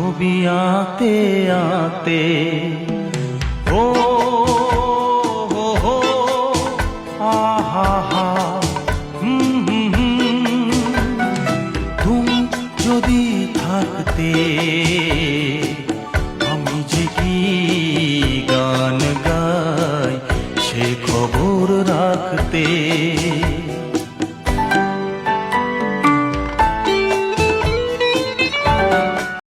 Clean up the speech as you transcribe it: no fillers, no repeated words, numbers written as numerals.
ছবি আঁতে আঁতে ও হো হো আহা হা তুমি যদি থাকতে